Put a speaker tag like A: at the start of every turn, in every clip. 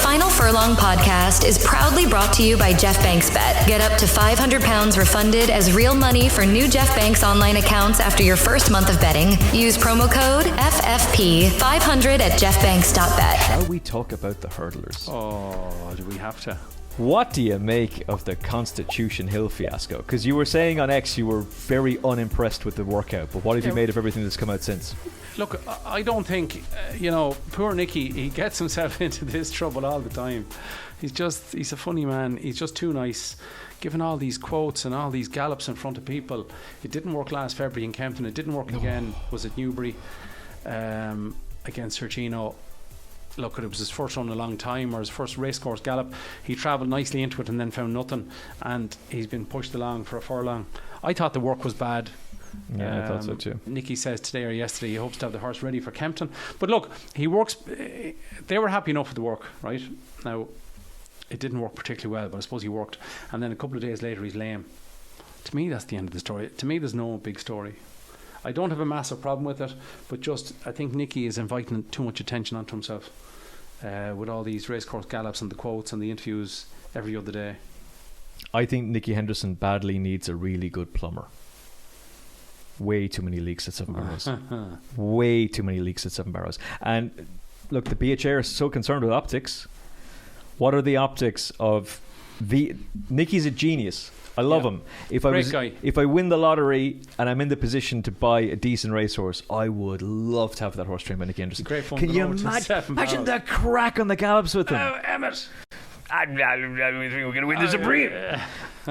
A: Final Furlong podcast is proudly brought to you by Jeff Banks Bet. Get up to £500 refunded as real money for new Jeff Banks online accounts after your first month of betting. Use promo code FFP500 at jeffbanks.bet.
B: Shall we talk about the hurdlers?
C: Oh, do we have to?
B: What do you make of the Constitution Hill fiasco? Because you were saying on X you were very unimpressed with the workout, but what have you made of everything that's come out since?
C: Look, I don't think, poor Nicky, he gets himself into this trouble all the time. He's a funny man. He's just too nice. Giving all these quotes and all these gallops in front of people. It didn't work last February in Kempton. It didn't work again. Was it Newbury against Sergino? Look, it was his first run in a long time, or his first racecourse gallop. He travelled nicely into it and then found nothing, and he's been pushed along for a furlong. I thought the work was bad.
B: Yeah, I thought so too.
C: Nicky says today or yesterday he hopes to have the horse ready for Kempton. But look, he works. They were happy enough with the work, right? Now, it didn't work particularly well, but I suppose he worked. And then a couple of days later, he's lame. To me, that's the end of the story. To me, there's no big story. I don't have a massive problem with it, but just I think Nicky is inviting too much attention onto himself with all these racecourse gallops and the quotes and the interviews every other day.
B: I think Nicky Henderson badly needs a really good plumber. Way too many leaks at Seven Barrows. Way too many leaks at Seven Barrows. And look, the BHA are so concerned with optics. What are the optics of Nicky's a genius. I love him. If I win the lottery and I'm in the position to buy a decent racehorse, I would love to have that horse trained by Nicky Henderson.
C: Great fun.
B: Can you imagine the crack on the gallops with him?
C: Emmet.
B: I think we're going to win the Supreme.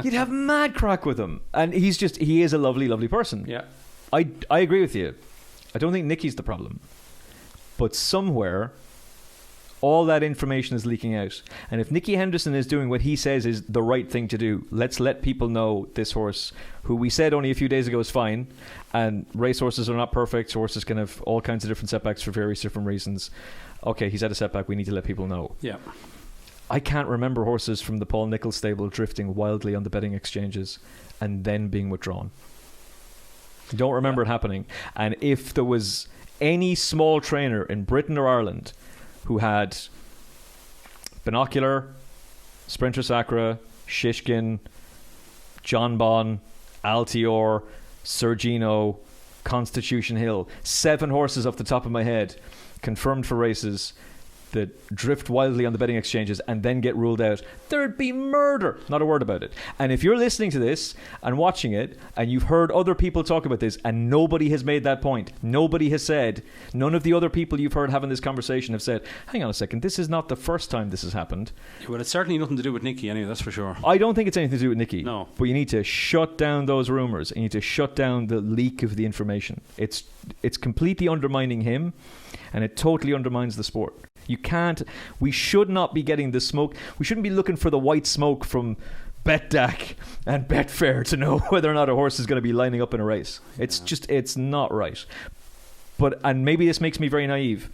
B: You'd have mad crack with him. And he is a lovely, lovely person.
C: Yeah.
B: I agree with you. I don't think Nicky's the problem. But somewhere, all that information is leaking out. And if Nicky Henderson is doing what he says is the right thing to do, let's let people know this horse, who we said only a few days ago is fine, and racehorses are not perfect, horses can have all kinds of different setbacks for various different reasons. Okay, he's had a setback, we need to let people know.
C: Yeah.
B: I can't remember horses from the Paul Nicholls stable drifting wildly on the betting exchanges and then being withdrawn. I don't remember it happening. And if there was any small trainer in Britain or Ireland who had Binocular, Sprinter Sacra, Shishkin, John Bon, Altior, Sergino, Constitution Hill, 7 horses off the top of my head confirmed for races that drift wildly on the betting exchanges and then get ruled out, there'd be murder. Not a word about it. And if you're listening to this and watching it and you've heard other people talk about this and nobody has made that point, nobody has said, none of the other people you've heard having this conversation have said, hang on a second, this is not the first time this has happened.
C: Well, it's certainly nothing to do with Nicky anyway, that's for sure.
B: I don't think it's anything to do with Nicky.
C: No.
B: But you need to shut down those rumours. You need to shut down the leak of the information. It's completely undermining him, and it totally undermines the sport. We should not be getting the smoke. We shouldn't be looking for the white smoke from BetDAC and Betfair to know whether or not a horse is going to be lining up in a race. It's not right. And maybe this makes me very naive.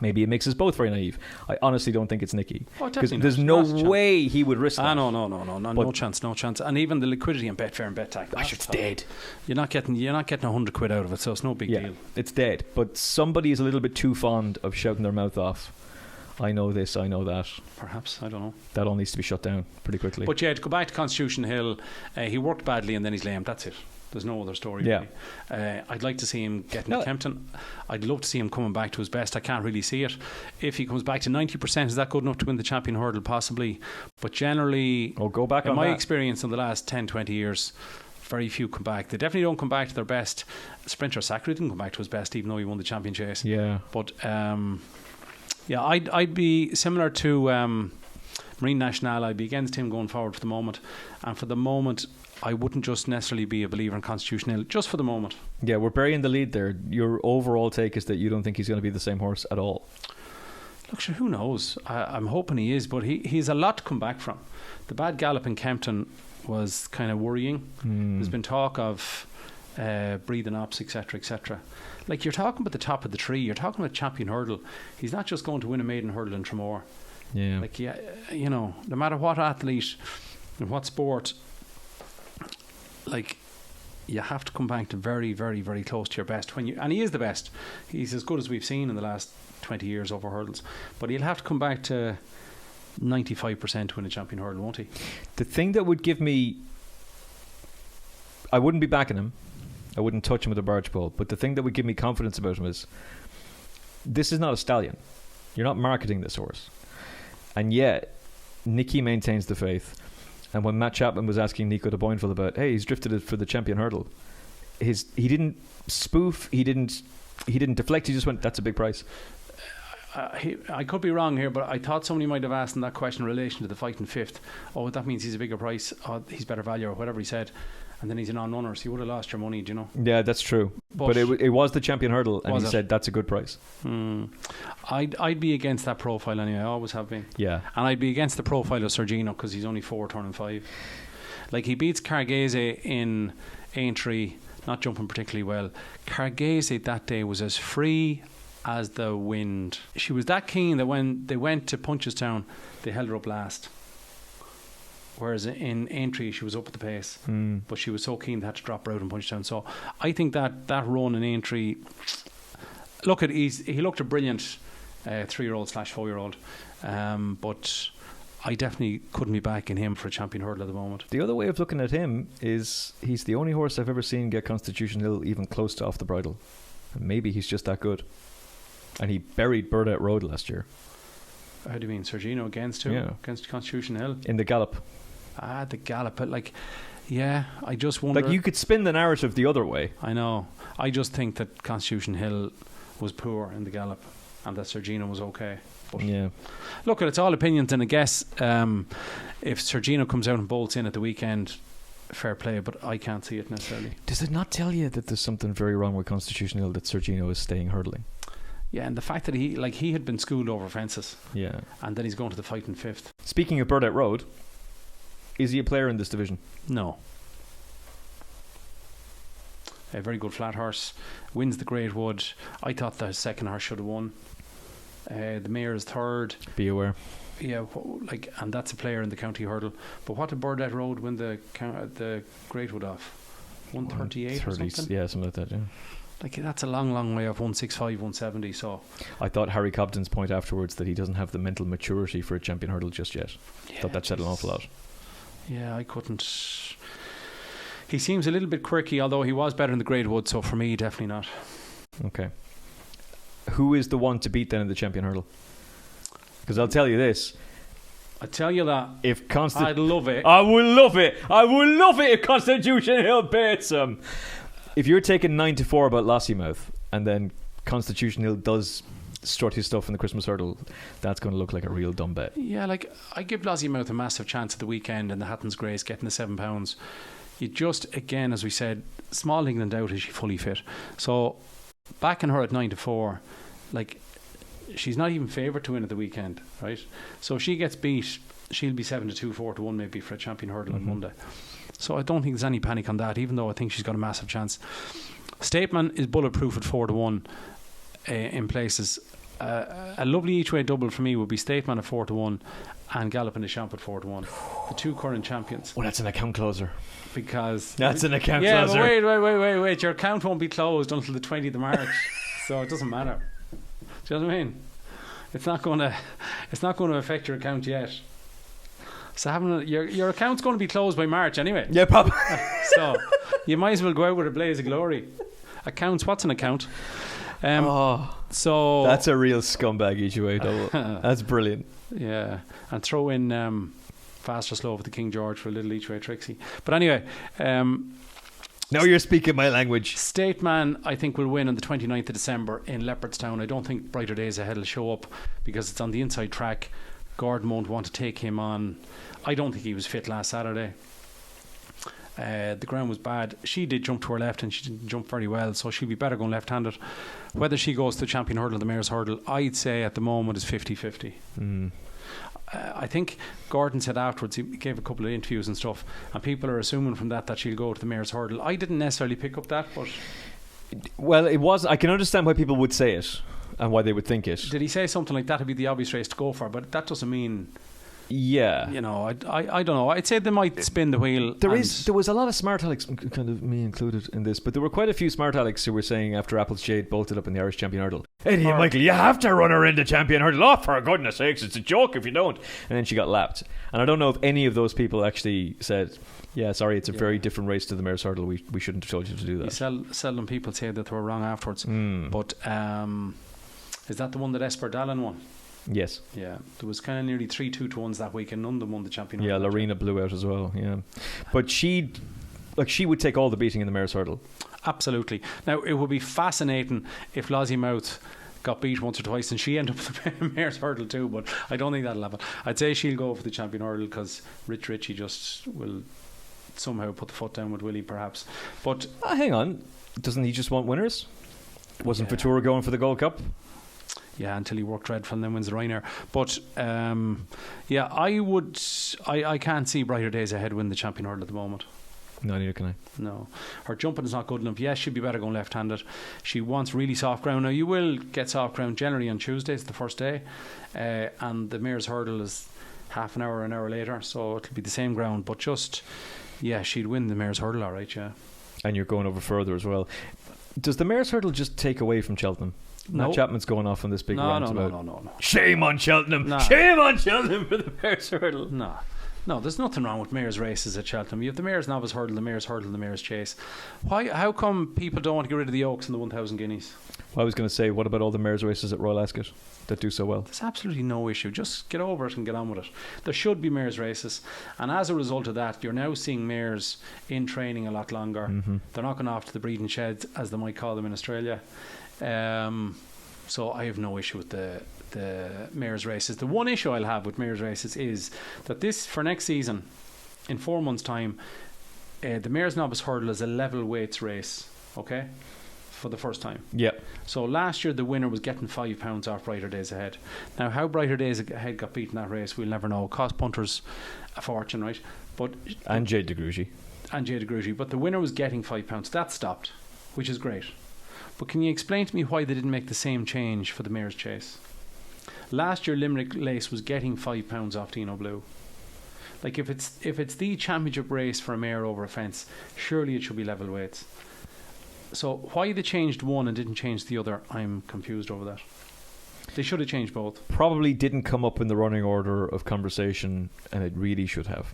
B: Maybe it makes us both very naive. I honestly don't think it's Nicky.
C: Because
B: there's no way he would risk that.
C: No, no chance. And even the liquidity in Betfair and BetDAC,
B: it's dead.
C: You're not getting £100 out of it, so it's no big deal.
B: It's dead. But somebody is a little bit too fond of shouting their mouth off. I know this, I know that.
C: Perhaps, I don't know.
B: That all needs to be shut down pretty quickly.
C: But to go back to Constitution Hill, he worked badly and then he's lame. That's it. There's no other story.
B: Yeah.
C: Really. I'd like to see him getting to Kempton. I'd love to see him coming back to his best. I can't really see it. If he comes back to 90%, is that good enough to win the champion hurdle? Possibly. But generally,
B: go back
C: in my experience in the last 10, 20 years, very few come back. They definitely don't come back to their best. Sprinter Sacre didn't come back to his best, even though he won the champion chase.
B: Yeah.
C: But I'd be similar to Marine Nationale. I'd be against him going forward for the moment. And for the moment, I wouldn't just necessarily be a believer in Constitution Hill, just for the moment.
B: Yeah, we're burying the lead there. Your overall take is that you don't think he's going to be the same horse at all.
C: Look, sure, who knows? I'm hoping he is, but he's a lot to come back from. The bad gallop in Kempton was kind of worrying. There's been talk of breathing ops, etc., etc. Like, you're talking about the top of the tree. You're talking about champion hurdle. He's not just going to win a maiden hurdle in Tramore.
B: Yeah.
C: Like, no matter what athlete and what sport, like, you have to come back to very, very, very close to your best and he is the best. He's as good as we've seen in the last 20 years over hurdles. But he'll have to come back to 95% to win a champion hurdle, won't he?
B: The thing that would give me... I wouldn't be backing him. I wouldn't touch him with a barge pole. But the thing that would give me confidence about him is, this is not a stallion. You're not marketing this horse. And yet, Nicky maintains the faith. And when Matt Chapman was asking Nico de Boinville about, hey, he's drifted it for the champion hurdle, he didn't spoof, he didn't deflect, he just went, that's a big price.
C: I could be wrong here, but I thought somebody might have asked in that question in relation to the fighting fifth, oh, that means he's a bigger price, he's better value, or whatever he said, and then he's a non-runner, so you would have lost your money, do you know?
B: Yeah, that's true. But it was the champion hurdle, and he said that's a good price.
C: I'd be against that profile anyway, I always have been.
B: Yeah.
C: And I'd be against the profile of Sergino, because he's only 4 turning 5. Like, he beats Cargese in Aintree, not jumping particularly well. Cargese that day was as free as the wind. She was that keen that when they went to Punchestown, they held her up last. Whereas in Aintree, she was up at the pace. But she was so keen they had to drop her out in Punchestown. So I think that run in Aintree... he looked a brilliant 3-year-old / 4-year-old. But I definitely couldn't be backing him for a champion hurdle at the moment.
B: The other way of looking at him is he's the only horse I've ever seen get Constitution Hill even close to off the bridle. And maybe he's just that good. And he buried Burdout Road last year.
C: How do you mean? Sergino against Constitution Hill?
B: In the gallop.
C: The gallop. But I just wonder...
B: Like, you could spin the narrative the other way.
C: I know. I just think that Constitution Hill was poor in the gallop and that Sergino was okay. But
B: yeah.
C: Look, it's all opinions, and I guess if Sergino comes out and bolts in at the weekend, fair play, but I can't see it necessarily.
B: Does it not tell you that there's something very wrong with Constitution Hill, that Sergino is staying hurdling?
C: Yeah, and the fact that he had been schooled over fences.
B: Yeah. And
C: then he's going to the fighting fifth.
B: Speaking of Burdout Road, is he a player in this division?
C: No. A very good flat horse. Wins the Great Wood. I thought the second horse should have won. The Mayor is third.
B: Be aware.
C: Yeah, and that's a player in the county hurdle. But what did Burdout Road win the Great Wood off? 138 or something?
B: Yeah, something like that, yeah.
C: Like, that's a long way off 165, 170. So
B: I thought Harry Cobden's point afterwards that he doesn't have the mental maturity for a champion hurdle just yet. I thought that said an awful lot.
C: Yeah, I couldn't. He seems a little bit quirky, although he was better in the Great Wood, so for me, definitely not.
B: Okay. Who is the one to beat then in the champion hurdle? Because I'll tell you this.
C: I tell you that.
B: I'd
C: love it.
B: I would love it. I would love it if Constitution Hill beats him. If you're taking 9-4 about Lossiemouth, and then Constitution Hill does strut his stuff in the Christmas hurdle, that's going to look like a real dumb bet.
C: Yeah, like, I give Lossiemouth a massive chance at the weekend in the Hatton's Grace, getting the £7. You just, again, as we said, small thing in doubt, is she fully fit. So backing her at 9-4, like, she's not even favoured to win at the weekend, right? So if she gets beat, she'll be 7-2, 4-1 maybe for a champion hurdle on Monday. So I don't think there's any panic on that, even though I think she's got a massive chance. Stateman is bulletproof at 4-1 in places. A lovely each way double for me would be Stateman at 4-1 and Gallop and the Champ at 4-1. The two current champions.
B: Oh, that's an account closer.
C: Because
B: that's an account
C: closer.
B: Yeah,
C: but wait. Your account won't be closed until the 20th of March, so it doesn't matter. Do you know what I mean? It's not going to affect your account yet. So your account's going to be closed by March anyway.
B: Yeah, probably.
C: So you might as well go out with a blaze of glory. Accounts, what's an account? So
B: that's a real scumbag each way double. That's brilliant.
C: Yeah, and throw in Fast or Slow for the King George for a little each way Trixie. But anyway,
B: now you're speaking my language.
C: Stateman, I think, will win on the 29th of December in Leopardstown. I don't think Brighter Days Ahead will show up because it's on the inside track. Gordon won't want to take him on. I don't think he was fit last Saturday. The ground was bad. She did jump to her left and she didn't jump very well, so she'll be better going left-handed. Whether she goes to the champion hurdle or the mare's hurdle, I'd say at the moment is 50-50. I think Gordon said afterwards, he gave a couple of interviews and stuff, and people are assuming from that she'll go to the mare's hurdle. I didn't necessarily pick up that, but
B: well, it was. I can understand why people would say it and why they would think it.
C: Did he say something like that would be the obvious race to go for? But that doesn't mean
B: Yeah.
C: You know, I don't know. I'd say they might spin the wheel.
B: There was a lot of smart alecks, kind of me included in this, but there were quite a few smart alecks who were saying after Apple's Jade bolted up in the Irish Champion Hurdle, Eddie and Michael, you have to run her in the Champion Hurdle. Oh, for goodness sakes, it's a joke if you don't. And then she got lapped. And I don't know if any of those people actually said, yeah, sorry, it's a very different race to the Mare's Hurdle. We shouldn't have told you to do that.
C: Seldom people say that they were wrong afterwards. But is that the one that Esperdalen won?
B: Yes.
C: Yeah, there was kind of nearly 3 2-1s that week, and none of them won the Champion
B: Hurdle. Yeah, Lorena blew out as well. Yeah, but she would take all the beating in the Mare's Hurdle. Absolutely.
C: Now it would be fascinating if Lossiemouth got beat once or twice and she ended up with the Mare's Hurdle too, but I don't think that'll happen. I'd say she'll go for the Champion Hurdle because Rich Ritchie just will somehow put the foot down with Willie, perhaps. But
B: hang on, doesn't he just want winners? Wasn't Futura going for the Gold Cup?
C: Yeah, until he worked dreadful and then wins the Ryanair. But I can't see brighter days ahead win the Champion Hurdle at the moment.
B: No, neither can I.
C: No. Her jumping is not good enough. Yes, she'd be better going left-handed. She wants really soft ground. Now, you will get soft ground generally on Tuesdays, the first day. And the Mare's Hurdle is half an hour later. So it'll be the same ground. But she'd win the Mare's Hurdle, all right, yeah.
B: And you're going over further as well. Does the Mare's Hurdle just take away from Cheltenham?
C: No.
B: Matt Chapman's going off on this big rant about
C: No.
B: Shame on Cheltenham.
C: Nah.
B: Shame on Cheltenham for the Mare's Hurdle.
C: No, there's nothing wrong with Mare's races at Cheltenham. You have the Mare's Novice Hurdle, the Mare's Hurdle, the Mare's Chase. How come people don't want to get rid of the Oaks and the 1,000 guineas?
B: Well, I was going to say, what about all the Mare's races at Royal Ascot that do so well?
C: There's absolutely no issue. Just get over it and get on with it. There should be Mare's races. And as a result of that, you're now seeing mares in training a lot longer. Mm-hmm. They're not going off to the breeding sheds, as they might call them in Australia. So I have no issue with the Mare's races. The one issue I'll have with Mare's races is that for next season, in 4 months' time, the Mare's Novice Hurdle is a level weights race, okay, for the first time.
B: Yep.
C: So last year the winner was getting £5 off Brighter Days Ahead. Now how Brighter Days Ahead got beaten that race, we'll never know. It cost punters a fortune, right?
B: And Jade de Grugy.
C: But the winner was getting £5. That stopped, which is great. But can you explain to me why they didn't make the same change for the Mare's Chase? Last year Limerick Lace was getting £5 off Dino Blue. Like if it's the championship race for a mare over a fence, surely it should be level weights. So why they changed one and didn't change the other, I'm confused over that. They should have changed both.
B: Probably didn't come up in the running order of conversation, and it really should have.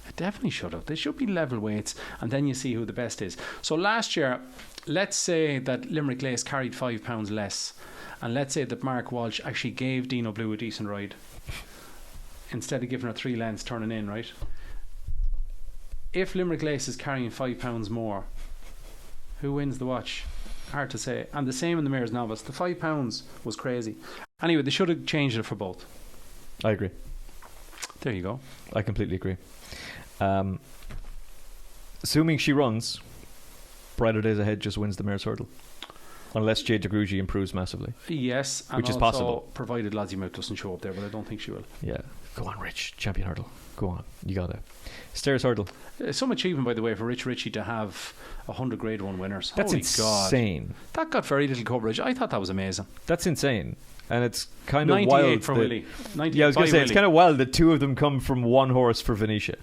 C: It definitely should have. They should be level weights, and then you see who the best is. So last year, let's say that Limerick Lace carried £5 less, and let's say that Mark Walsh actually gave Dino Blue a decent ride instead of giving her 3 lengths turning in, right? If Limerick Lace is carrying £5 more, who wins the watch? Hard to say. And the same in the Mare's Novice. The £5 was crazy. Anyway, they should have changed it for both.
B: I agree.
C: There you go.
B: I completely agree. Assuming she runs, Brighter Days Ahead just wins the Mare's Hurdle. Unless Jade de Grugy improves massively.
C: Yes, and
B: which is
C: also
B: possible.
C: Provided Lossiemouth doesn't show up there, but I don't think she will.
B: Yeah. Go on, Rich. Champion Hurdle. Go on. You got it. Stairs Hurdle.
C: Some achievement, by the way, for Rich Ritchie to have 100 Grade 1 winners.
B: That's
C: Holy
B: insane.
C: God. That got very little coverage. I thought that was amazing.
B: That's insane. And it's kind of
C: 98
B: wild.
C: For Willie. 98
B: yeah, I was going to say,
C: Willie.
B: it's kind of wild that 2 of them come from 1 horse for Venetia.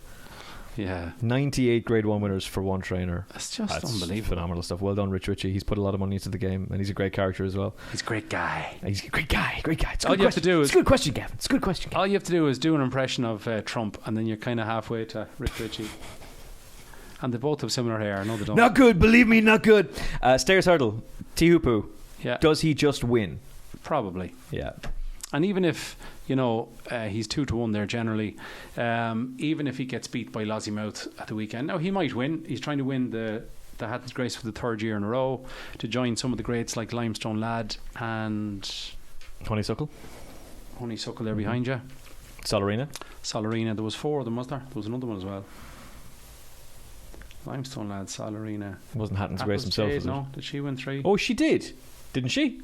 C: Yeah.
B: 98 Grade 1 winners for 1 trainer.
C: That's unbelievable.
B: Phenomenal stuff. Well done, Rich Ritchie. He's put a lot of money into the game, and he's a great character as well.
C: He's a great guy.
B: He's a great guy. It's
C: All you have to do is...
B: It's a good question, Gavin. It's a good question, Gavin.
C: All you have to do is do an impression of Trump, and then you're kind of halfway to Rich Ritchie. And they both have similar hair. No, they don't.
B: Not good. Believe me, not good. Stairs Hurdle. Tihupu.
C: Yeah.
B: Does he just win?
C: Probably.
B: Yeah.
C: And even if, he's 2-1 there generally, even if he gets beat by Lossiemouth at the weekend, now he might win. He's trying to win the Hatton's Grace for the 3rd year in a row to join some of the greats like Limestone Lad and
B: Honeysuckle
C: there behind you.
B: Solarina.
C: There was 4 of them, was there? There was another one as well. Limestone Lad, Solarina.
B: Wasn't Hatton's Grace himself, was it?
C: No, did she win 3?
B: Oh, she did. Didn't she?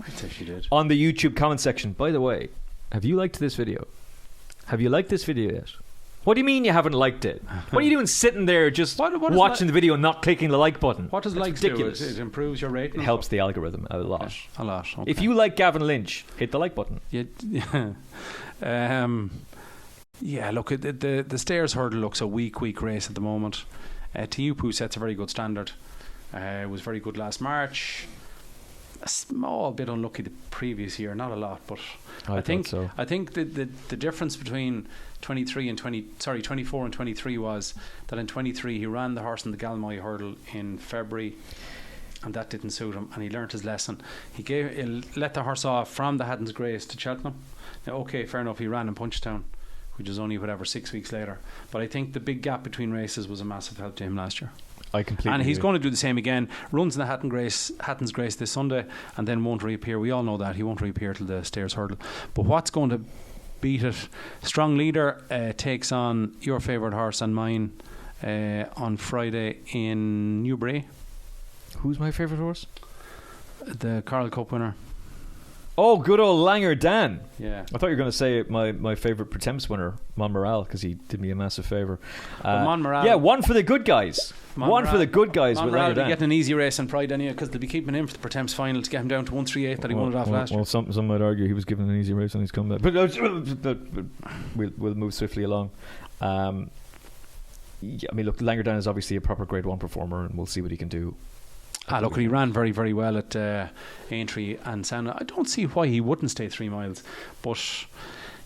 C: I'd say she did.
B: On the YouTube comment section, by the way, have you liked this video? Have you liked this video yet? What do you mean you haven't liked it? What are you doing sitting there just watching the video and not clicking the like button?
C: What does likes ridiculous. Do? It improves your rating?
B: It helps the algorithm a lot.
C: Yeah, a lot. Okay.
B: If you like Gavin Lynch, hit the like button.
C: Yeah. Yeah, look, the Stairs Hurdle looks a weak race at the moment. Tiupu sets a very good standard. It was very good last March. A small bit unlucky the previous year, not a lot, but I think the difference between 24 and 23 was that in 23 he ran the horse in the Galmoy Hurdle in February, and that didn't suit him, and he learnt his lesson. He let the horse off from the Haddon's Grace to Cheltenham. Now, okay, fair enough, he ran in Punchestown, which is only 6 weeks later, but I think the big gap between races was a massive help to him last year.
B: I completely
C: and he's
B: agree.
C: going to do the same again. Runs in the Hatton's Grace this Sunday, and then won't reappear. We all know that he won't reappear till the Stairs Hurdle. But what's going to beat it? Strong Leader takes on your favourite horse and mine on Friday in Newbury.
B: Who's my favourite horse?
C: The Coral Cup winner.
B: Oh, good old Langer Dan.
C: Yeah.
B: I thought you were going to say my favourite Pretemps winner, Monmoral, because he did me a massive favour.
C: Monmoral.
B: Yeah, one for the good guys. One for the good guys with
C: Monmoral
B: Langer
C: will be
B: Dan.
C: getting an easy race on Pride anyway, because they'll be keeping him for the Pretemps final to get him down to 138 that he won it off last year.
B: Well, some might argue he was given an easy race on his comeback. But we'll move swiftly along. Yeah, I mean, look, Langer Dan is obviously a proper Grade 1 performer, and we'll see what he can do.
C: Look, he ran very, very well at Aintree and Sana. I don't see why he wouldn't stay 3 miles, but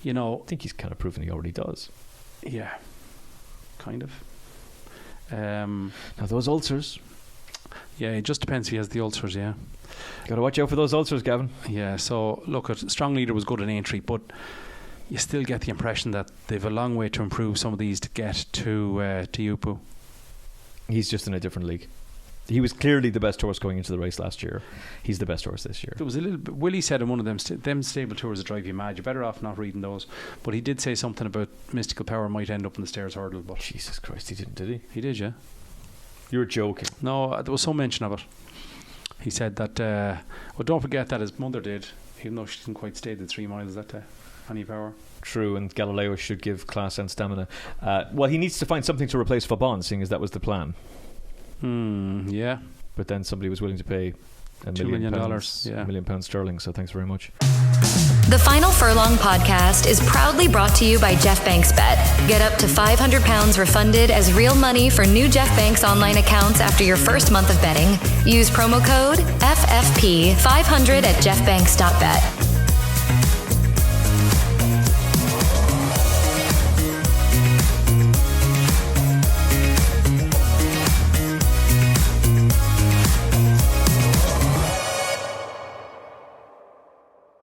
C: you know,
B: I think he's kind of proven he already does.
C: Yeah, kind of.
B: Now those ulcers.
C: Yeah, it just depends if he has the ulcers. Yeah,
B: got to watch out for those ulcers, Gavin.
C: Yeah. So look, Strong Leader was good in Aintree, but you still get the impression that they've a long way to improve some of these to get to Upu.
B: He's just in a different league. He was clearly the best horse going into the race last year. He's the best horse this year.
C: There was a little bit, Willie said in one of them stable tours that drive you mad. You're better off not reading those. But he did say something about Mystical Power might end up in the Stairs Hurdle. But
B: Jesus Christ, he didn't, did he?
C: He did, yeah.
B: You're joking.
C: No, there was some mention of it. He said that, well, don't forget that his mother did, even though she didn't quite stay the 3 miles that day. Any Power.
B: True, and Galileo should give class and stamina. Well, he needs to find something to replace Fabon, seeing as that was the plan.
C: Yeah.
B: But then somebody was willing to pay
C: $2 million. Yeah.
B: £1 million sterling, so thanks very much.
A: The Final Furlong podcast is proudly brought to you by Jeff Banks Bet. Get up to £500 refunded as real money for new Jeff Banks online accounts after your first month of betting. Use promo code FFP500 at jeffbanks.bet.